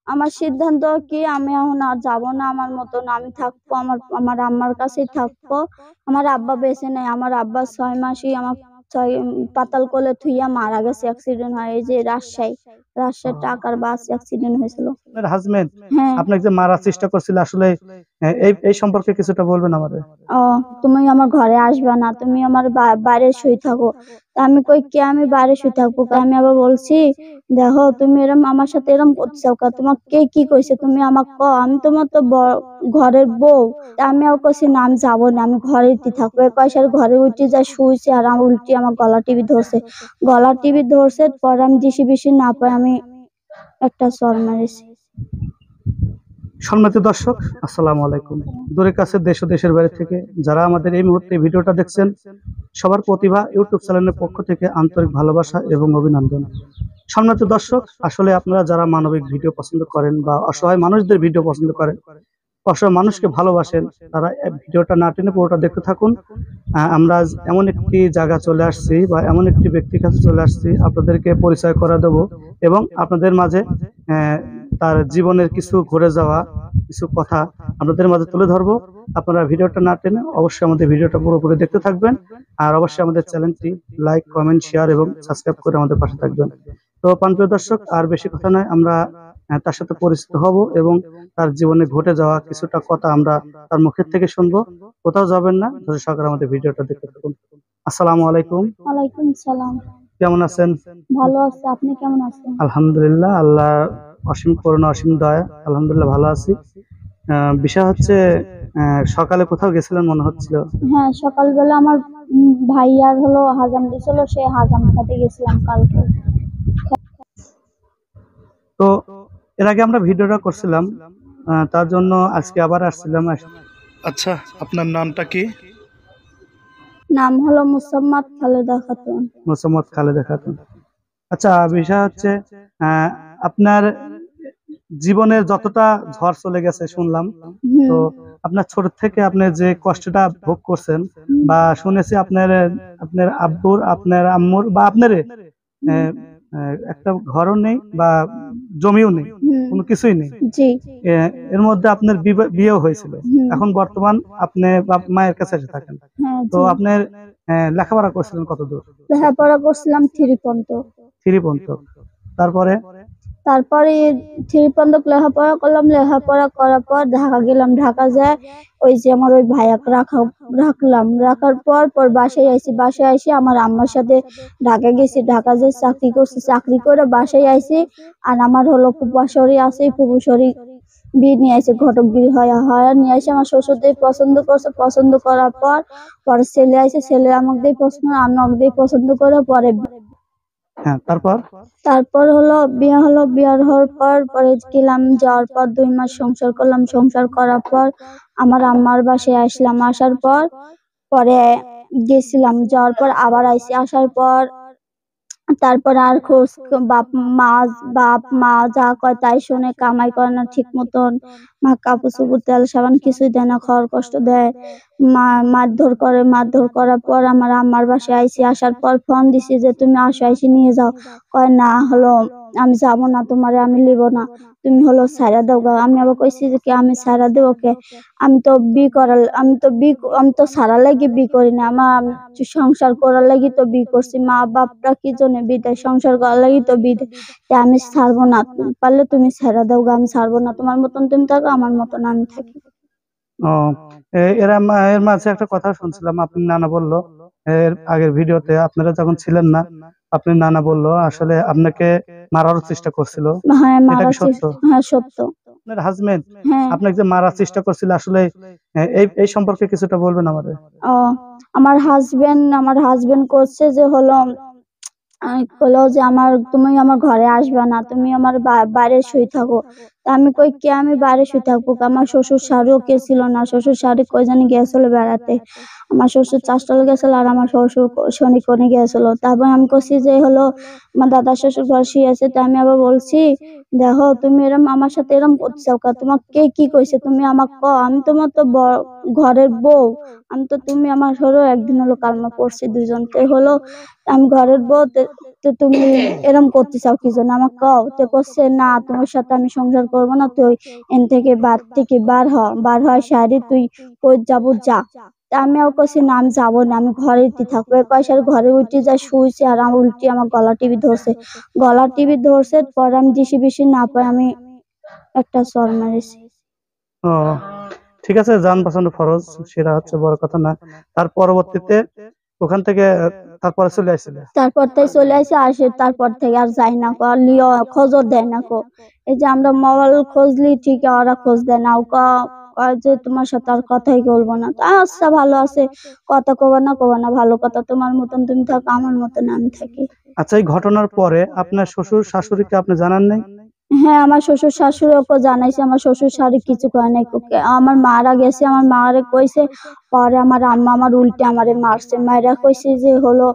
আমার সিদ্ধান্ত কি, আমি এখন আর যাবো না। আমার মতন আমি থাকবো, আমার আমার আম্মার কাছেই থাকবো। আমার আব্বা বেঁচে নেই। আমার আব্বা 6 মাসই আমার পাতাল কোলে থুইয়া মারা গেছে, অ্যাক্সিডেন্ট হয়। এই যে রাজশাহী টাকার বাস অ্যাক্সিডেন্ট হয়েছিল। আপনার হাজবেন্ড হ্যাঁ। আপনাকে যে মারার চেষ্টা করছিল, আসলে এই এই সম্পর্কে কিছুটা বলবেন আমাদের? ও, তুমি আমার ঘরে আসবে না, তুমি আমার বাইরে শুয়ে থাকো। তা আমি কই কে, আমি বাইরে শুয়ে থাকবো? আমি আবার বলছি, দেখো তুমি এরম আমার সাথে এরম করছো কা, তোমাকে কে কি কইছে? তুমি আমাকে আমি তোমার তো ঘরের বউ। তা আমি আর কইছি না, আমি যাবো না, আমি ঘরেই থাকবো। কয়সার ঘরে উঠে যায় শুয়েছে, আর আমার উল্টি আমার গলা টিভি ধরছে। পরে আমি দিশি বিশি না পাই, আমি একটা চর মেরেছি। সম্মানিত দর্শক, আসসালামু আলাইকুম। দূরে কাছে দেশ ও দেশের বাইরে থেকে যারা আমাদের এই মুহূর্তে ভিডিওটা দেখছেন, সবার প্রতিভা ইউটিউব চ্যানেলের পক্ষ থেকে আন্তরিক ভালোবাসা এবং অভিনন্দন। সম্মানিত দর্শক, আসলে আপনারা যারা মানবিক ভিডিও পছন্দ করেন বা অসহায় মানুষদের ভিডিও পছন্দ করেন, অসহায় মানুষকে ভালোবাসেন, তারা ভিডিওটা না টেনে পুরোটা দেখতে থাকুন। আমরা এমন একটি জায়গা চলে আসছি বা এমন একটি ব্যক্তির কাছে চলে আসছি, আপনাদেরকে পরিচয় করে দেব এবং আপনাদের মাঝে তার জীবনের কিছু ঘুরে যাওয়া কিছু কথা আপনাদের মাঝে তুলে ধরবো। আপনারা ভিডিওটা না টেনে অবশ্যই আমাদের ভিডিওটা পুরোপুরি দেখতে থাকবেন, আর অবশ্যই আমাদের চ্যানেলটি লাইক, কমেন্ট, শেয়ার এবং সাবস্ক্রাইব করে আমাদের পাশে থাকবেন। তো প্রিয় দর্শক, আর বেশি কথা নয়, আমরা তার সাথে পরিচিত হব এবং তার জীবনে ঘটে যাওয়া কিছুটা কথা আমরা তার মুখের থেকে শুনবো। কোথাও যাবেন না, ধৈর্য সহকারে আমাদের ভিডিওটা দেখতে থাকুন। আসসালামু আলাইকুম। ওয়ালাইকুম সালাম। কেমন আছেন? ভালো আছি, আপনি কেমন আছেন? আলহামদুলিল্লাহ, আল্লাহ অসীম করুণা, অসীম দয়া, আলহামদুলিল্লাহ ভালো আছি। বিষয় হচ্ছে, সকালে কোথাও গেছিলেন মনে হচ্ছিল। হ্যাঁ, সকালবেলা আমার ভাইয়ার হলো হাজাম দিছিল, সে হাজাম খেতে গেছিলাম কালকে। তো এর আগে আমরা ভিডিওটা করছিলাম, তার জন্য আজকে আবার আসছিলাম। আচ্ছা, আপনার নামটা কি? নাম হলো মুসাম্মদ খালেদা খাতুন। মোসাম্মদ খালেদা খাতুন। আচ্ছা, বিষয় হচ্ছে, আপনার জীবনের যতটা ঝড় চলে গেছে শুনলাম, তো আপনার ছোট থেকে আপনি যে কষ্টটা ভোগ করছেন, বা শুনেছি আপনার আপনার আব্বুর, আপনার আম্মুর বা আপনার একটা ঘরও নেই বা জমিও নেই, কোনো কিছুই নেই। এর মধ্যে আপনার বিয়েও হয়েছিল। এখন বর্তমান আপনি মায়ের কাছে এসে থাকেন। তো আপনার লেখাপড়া করছিলেন কতদূর? লেখাপড়া করছিলাম 3 পর্যন্ত। তারপরে তারপরে 3 পর্যন্ত লেখাপড়া করলাম। লেখাপড়া করার পর ঢাকা গেলাম। ঢাকা যায় ওই যে আমার ওই ভাইয়াকে রাখলাম। রাখার পর বাসায় আইসি আমার আম্মার সাথে ঢাকা গেছি। ঢাকা যে চাকরি করছি, চাকরি করে বাসায় আইসি। আর আমার হলো ফুফাশরি আছে, ফুফুশরি বিয়ে নিয়ে আসে, ঘটকগিরি হয়া নিয়ে আসে। আমার শ্বশুর দিয়ে পছন্দ করছে, পছন্দ করার পরে ছেলে আইসে, ছেলে আমাকে দিয়ে পছন্দ, আমি আমাকে দিয়ে পছন্দ করে পরে তারপর হলো বিয়ার হওয়ার পরে গেলাম। যাওয়ার পর 2 মাস সংসার করলাম। সংসার করার পর আমার আম্মার বাসায় আসলাম। আসার পরে গেছিলাম, যাওয়ার পর আবার আইসি। আসার পর তারপর আর খোঁজ বাপ মা যা কয় তাই শুনে, কামাই করে না ঠিক মতন। মা কাপড় চোপড় তেল সাবান কিছুই দেয় না, খাওয়ার কষ্ট দেয়। মারধর করার পর আমার আম্মার বাসায় আইসি। আসার পর ফোন দিছি যে তুমি আসো, আইসি নিয়ে যাও। কয় না, হলো আমি যাবো না, তোমারে আমি লিব না, তুমি হলো ছাইরা দাও গা। আমি আবার কইছি যে কি আমি ছাইরা দেবো কে? আমি তো ছাড়ার লাগি বি করি না, আমার সংসার করার লাগি তো বি করছি। মা বাপরা কি জন্য বিদায়, সংসার করার লাগি তো বিদায়। আমি ছাড়বো না, পারলে তুমি ছেড়ে দাও গা, আমি ছাড়বো না। তোমার মতন তুমি থাকো, আমার মতন আমি থাকি। এর মাঝে একটা কথা শুনছিলাম, আপনি নানা বললো এর আগের ভিডিওতে, আপনারা যখন ছিলেন না, আপনি নানা বললো আসলে আপনাকে মারার চেষ্টা করছিল। হ্যাঁ, এটা কি সত্য? হ্যাঁ সত্য। আপনার হাজবেন্ড হ্যাঁ, আপনাকে যে মারার চেষ্টা করছিল, আসলে এই সম্পর্কে কিছুটা বলবেন আমাদের? আমার হাজবেন্ড করছে যে হলো যে তুমি আমার ঘরে আসবে না, তুমি আমার বাইরে শুয়ে থাকো। তা আমি কই কে, আমি বাইরে শুয়ে থাকবো? আমার শ্বশুর শাড়িও কে ছিল না, শ্বশুর শাড়ি কই জানি গেছিল বেড়াতে। আমার শ্বশুর চাষটাল গেছিল আর আমার শ্বশুর শনিকনে গেছিল। তারপর আমি কইছি যে হলো আমার দাদা শ্বশুর ঘর শুয়ে আছে। তা আমি আবার বলছি, দেখো তুমি আমার সাথে এরম করছো কা, তোমাকে কে কি কইছে? তুমি আমাকে আমি তোমার তো ঘরের বউ। তুমি আমার হলো একদিন হলো কালমা পড়ছি দুজনকে হলো, আমি ঘরের বউ। তো তুমি এরম করতে চাও কি জন্য আমাকে কও। তো করছে না তোমার সাথে আমি সংসার করবো না, তুই এন থেকে বার হয় শাড়ি তুই কই যাবো যা। তা আমি আর কইছি না আমি যাবো না, আমি ঘরেই থাকবো। পয়সার ঘরে উঠে যায় শুয়েছে আর আমার উল্টি আমার গলা টিভি ধরছে পরে আমি দিশি বিশি না পাই আমি একটা চর মারিছি। ও ঠিক আছে, যান বাঁচানো ফরজ, সেটা হচ্ছে বড় কথা না। তার পরবর্তীতে ওখান থেকে তারপরে চলে আসছিল। তারপর থেকে চলে আসে তারপর থেকে আর যাই না কো, লিও খোঁজও দেয় না কো। এই যে আমরা মোবাইল খুঁজলি ঠিক ওরা খোঁজ দেয় না, কয় যে তোমার সাথে আর কথাই বলবো না। তো আচ্ছা ভালো আছে, কথা কবা না ভালো কথা, তোমার মতন তুমি থাকো আমার মতন আমি থাকি। আচ্ছা, এই ঘটনার পরে আপনার শ্বশুর শাশুড়িকে আপনি জানান নাই? হ্যাঁ আমার শ্বশুর শাশুড়িকে জানাইছে, আমার শ্বশুর শাশুড়ি কিছু কয় নাই। আমার মারা গেছে, আমার মারে কইছে। পরে আমার আম্মা আমার উল্টে আমারে মারছে, মায়েরা কইছে যে হলো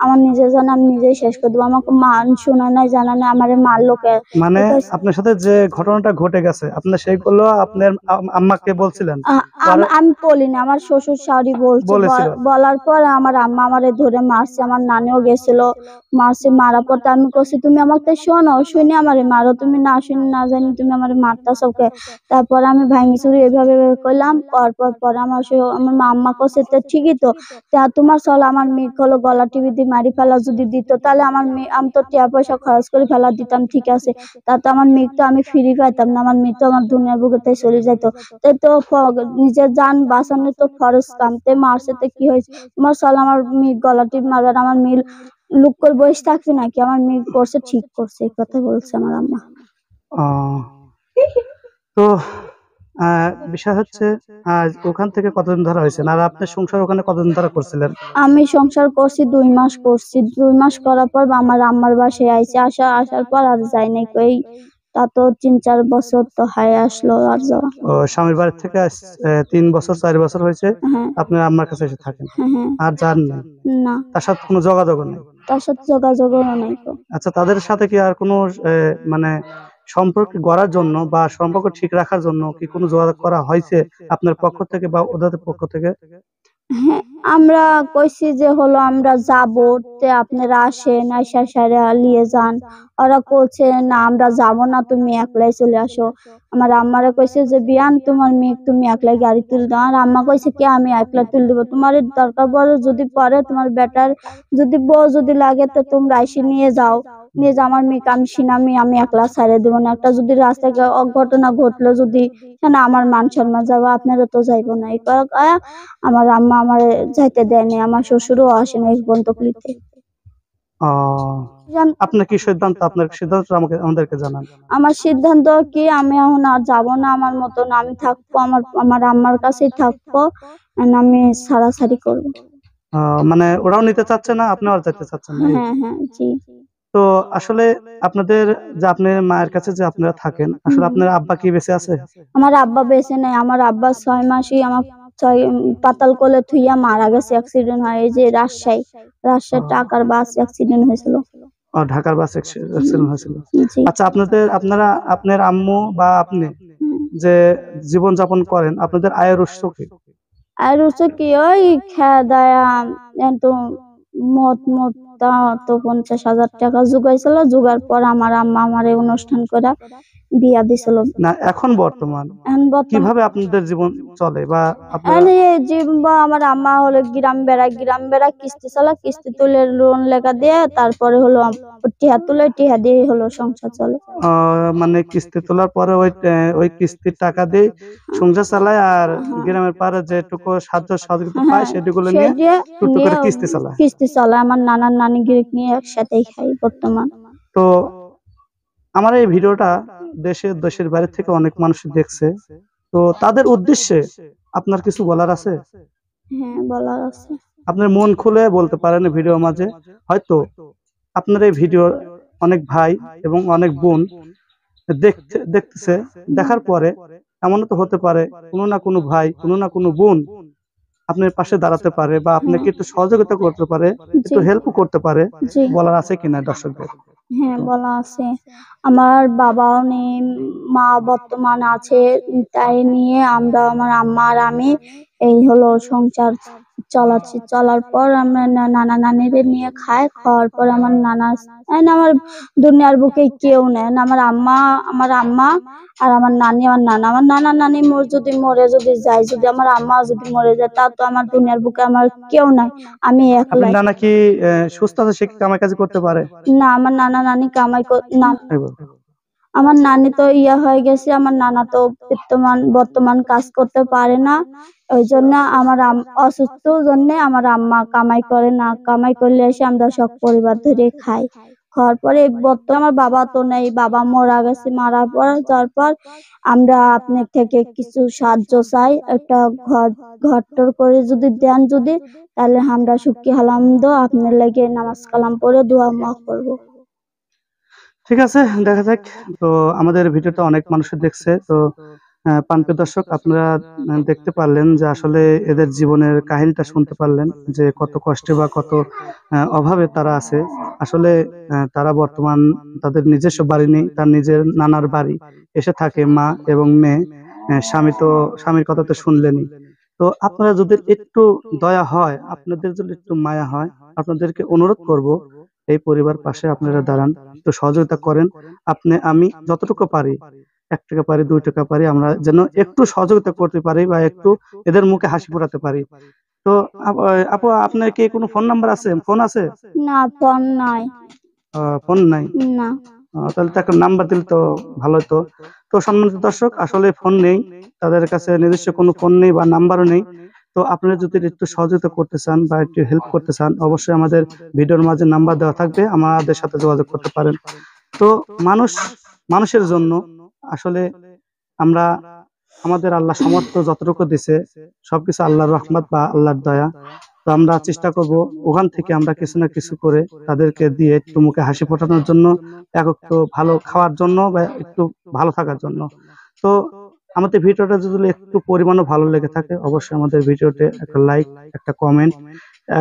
আমার নিজে জানা আমি নিজেই শেষ করে দেবো। আমাকে মান শোনা নাই জানা নাই আমারে মারলো কে। মানে আপনার সাথে যে ঘটনাটা ঘটে গেছে আপনি সেইগুলো আপনার আম্মাকে বলছিলেন? আমি বলিনি, আমার শ্বশুর শাশুড়ি বলেছিল। বলার পর আমার আম্মা আমারে ধরে মারছে, আমার নানিও গেছিল মারছে। মারা পর আমি কইছি তুমি আমাকে শোনো, শুনে আমারে মারো, তুমি না শুনে না জানি তুমি আমারে মারতাছো কে। তারপর আমি ভাঙি চুরি এইভাবে করলাম। পর আমার আম্মা কইছে তো ঠিকই তো, তা তোমার চল আমার মেয়ে হলো গলা টিভি দিয়ে মারি ফেলা যদি দিত তাহলে আমার মেয়ে আমি তো টাকা পয়সা খরচ করে ফেলা দিতাম ঠিক আছে, তাতে আমার মেয়ে তো আমি ফ্রি পাইতাম না, আমার মেয়ে তো আমার দুনিয়ার বুকে চলে যাইতো। তাই তো নিজের জান বাঁচানো তো ফরজ কাম। তে মারছে তো কি হয়েছে, তোমার চল আমার মেয়ে গলা টিপ মারবে, আমার মেয়ে লুক করে বসে থাকবি নাকি, আমার মেয়ে করছে ঠিক করছে, এই কথা বলছে আমার আম্মা। তো বিষয় হচ্ছে ওখান থেকে কতদিন ধরে হয়েছে আর আপনার সংসার ওখানে কতদিন ধরে করছিলেন? আমি সংসার করছি 2 মাস করছি। 2 মাস করার পর আমার আম্মার বাসায় আইছে, আসার পর আর যাই নাই কই। তা তো 3-4 বছর তো হায় আসলো আর যাওয়া। ও স্বামীর বাড়ি থেকে 3 বছর 4 বছর হয়েছে হ্যাঁ আপনার আম্মার কাছে এসে থাকেন? হ্যাঁ। আর যান নাই? না তার সাথে কোনো যোগাযোগ নেই? তার সাথে যোগাযোগও নাই তো। আচ্ছা, তাদের সাথে কি আর কোনো মানে সম্পর্ক গড়ার জন্য বা সম্পর্ক ঠিক রাখার জন্য কি কোনো যোগাযোগ করা হয়েছে আপনার পক্ষ থেকে বা ওদের পক্ষ থেকে? হ্যাঁ আমরা কইছি যে হলো আমরা যাবো, তে আপনারা আসেন, আইসা সাইরা লিয়ে যান। ওরা কইছে না আমরা যাবো না, তুমি একলাই চলে আসো। আমার আম্মারা কইছে যে বিয়ান তোমার মেয়ে তুমি একলাই গাড়ি তুল দাও। আর আম্মা কইছে কি আমি একলা তুল দিব, তোমার দরকার পড়ে যদি পরে তোমার বেটার যদি বউ যদি লাগে তো তোমরা এসে নিয়ে যাও। আমার মেয়েকে আমি সিনামি আমি একলা ছাড়ে দেবো না। একটা যদি রাস্তায় অঘটনা ঘটলো যদি না আমার মান সম্মান যাবো, আপনারা তো যাইবো না। এই আমার আম্মা আমার যাইতে দেয়নি, আমার শ্বশুরও আসেনি এই বন্ধুগুলিতে। আপনার কি সিদ্ধান্ত? আপনার সিদ্ধান্ত আমাদেরকে জানান। আমার সিদ্ধান্ত কি আমি এখন আর যাবো না, আমার মতন আমি থাকবো, আমার আম্মার কাছেই থাকবো, আমি ছাড়াছাড়ি করবো। মানে ওরাও নিতে চাচ্ছে না, আপনিও আর যেতে চাচ্ছেন না? হ্যাঁ জি। তো আসলে আপনাদের যে আপনার মায়ের কাছে যে আপনারা থাকেন, আসলে আপনার আব্বা কি বেঁচে আছে? আমার আব্বা বেঁচে নাই, আমার আব্বা 6 মাসই আমার পাতাল কোলে থুইয়া মারা গেছে, অ্যাক্সিডেন্ট হয়। এই যে রাজশাহী টাকার বাস অ্যাক্সিডেন্ট হয়েছিল। ঢাকার বাস অ্যাক্সিডেন্ট হয়েছিল। জি। আচ্ছা, আপনারা আপনার আম্মু বা আপনি যে জীবন যাপন করেন, আপনাদের আয়ের উৎস কি? আর হচ্ছে কি ওই খেয়া দেয়া তো মত তো 50,000 টাকা জোগাইছিল, জোগার পর আমার আম্মা আমার এই অনুষ্ঠান করে বিয়া দিছিল। না, এখন বর্তমান কিভাবে আপনাদের জীবন চলে বা আমার আম্মা হলো গ্রাম বেড়া কিস্তি চালা, কিস্তি তুলে লোন লেখা দিয়ে তারপরে হলো টিহা দিয়ে হলো সংসার চলে। মানে কিস্তি তোলার পরে ওই কিস্তির টাকা দিয়ে সংসার চালায় আর গ্রামের পারে যেটুকু সাহায্য সহযোগিতা পায় সেটুকুলো নিয়ে টুকটুক করে কিস্তি চালায়। আমার নানার নানি গিরিক নিয়ে একসাথেই খাই বর্তমান। তো আমার এই ভিডিওটা দেশের বাইরে থেকে অনেক মানুষ দেখছে, তো তাদের উদ্দেশ্যে আপনার কিছু বলার আছে? হ্যাঁ বলার আছে। আপনার মন খুলে বলতে পারেন ভিডিওর মাঝে। হয়তো আপনার এই ভিডিও অনেক ভাই এবং অনেক বোন দেখতেছে, দেখার পরে এমনও তো হতে পারে কোনো না কোনো ভাই কোনো না কোনো বোন আপনার পাশে দাঁড়াতে পারে বা আপনাকে একটু সহযোগিতা করতে পারে, একটু হেল্প করতে পারে। বলার আছে কিনা দর্শকদের? হ্যাঁ বলা আছে। আমার বাবাও নেই, মা বর্তমান আছে, তাই নিয়ে আমরা আমার আম্মা আর আমি এই হলো সংসার চালাচ্ছি। চলার পর আমরা নানা নানিদের নিয়ে খাওয়ার পর আমার আমার দুনিয়ার বুকে কেউ নেই। আমার আম্মা আর আমার নানি, আমার নানা নানি যদি মরে যায়, যদি আমার আম্মা যদি মরে যায়, তা তো আমার দুনিয়ার বুকে আমার কেউ নাই, আমি আপনার একলাই। নানা কি সুস্থ আছে, সে কি কামাই কাজ করতে পারে? না, আমার নানা নানি না, এবার আমার নানি তো হয়ে গেছে। আমার নানা তো বর্তমান কাজ করতে পারে না। ওই জন্য আমার অসুস্থ জন্য আমার আম্মা কামাই করে না। কামাই করলে এসে আমরা সব পরিবার ধরে খাওয়ার পরে বর্তমানে আমার বাবা তো নেই, বাবা মারা গেছে। মারার পর যাওয়ার পর আমরা আপনার থেকে কিছু সাহায্য চাই, একটা ঘর করে যদি দেন, তাহলে আমরা সুখী হালামদ আপনার লাগে নামাজ কালাম পড়ে দোয়া মাফ করবো। ঠিক আছে, দেখা যাক। তো আমাদের ভিডিওটা অনেক মানুষের দেখছে। তো প্রিয় দর্শক, আপনারা দেখতে পারলেন যে আসলে এদের জীবনের কাহিনীটা শুনতে পারলেন যে কত কষ্টে বা কত অভাবে তারা আছে। আসলে তারা বর্তমান তাদের নিজস্ব বাড়ি নেই, তার নিজের নানার বাড়ি এসে থাকে মা এবং মেয়ে। স্বামীর কথা তো শুনলেনই। তো আপনারা যদি একটু দয়া হয়, আপনাদের যদি একটু মায়া হয়, আপনাদেরকে অনুরোধ করব এই পরিবার পাশে আপনারা দাঁড়ান, একটু সহযোগিতা করেন। আমি যতটুকু পারি, 1 টাকা পারি, 2 টাকা পারি, আমরা যেন একটু সহযোগিতা করতে পারি বা একটু এদের মুখে হাসি ফোটাতে পারি। তো আপু, আপনার কি কোনো ফোন নাম্বার আছে? ফোন আছে? না, ফোন নাই। ফোন নাই? না। তাহলে তো একটা নাম্বার দিলে তো ভালো হতো। তো সম্মানিত দর্শক, আসলে ফোন নেই, তাদের কাছে নিজস্ব কোনো ফোন নেই বা নাম্বারও নেই। তো আপনারা যদি একটু সহযোগিতা করতে চান বা একটু হেল্প করতে চান, অবশ্যই আমাদের ভিডিওর মাঝে নাম্বার দেওয়া থাকবে, আমাদের সাথে যোগাযোগ করতে পারেন। তো মানুষের জন্য আসলে আমরা, আমাদের আল্লাহ সামর্থ্য যতটুকু দিছে, সবকিছু আল্লাহর রহমত বা আল্লাহর দয়া। তো আমরা চেষ্টা করব ওখান থেকে আমরা কিছু না কিছু করে তাদেরকে দিয়ে একটু মুখে হাসি ফোটানোর জন্য, একটু ভালো খাওয়ার জন্য বা একটু ভালো থাকার জন্য। তো আমাদের ভিডিওটা যদি একটু পরিমাণও ভালো লেগে থাকে, অবশ্যই আমাদের ভিডিওতে একটা লাইক, একটা কমেন্ট,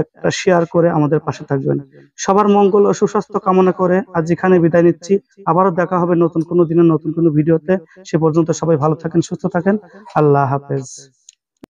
একটা শেয়ার করে আমাদের পাশে থাকবেন। সবার মঙ্গল ও সুস্বাস্থ্য কামনা করে আজ এখানে বিদায় নিচ্ছি। আবারও দেখা হবে নতুন কোনো দিনে নতুন কোনো ভিডিওতে। সে পর্যন্ত সবাই ভালো থাকেন, সুস্থ থাকেন। আল্লাহ হাফেজ।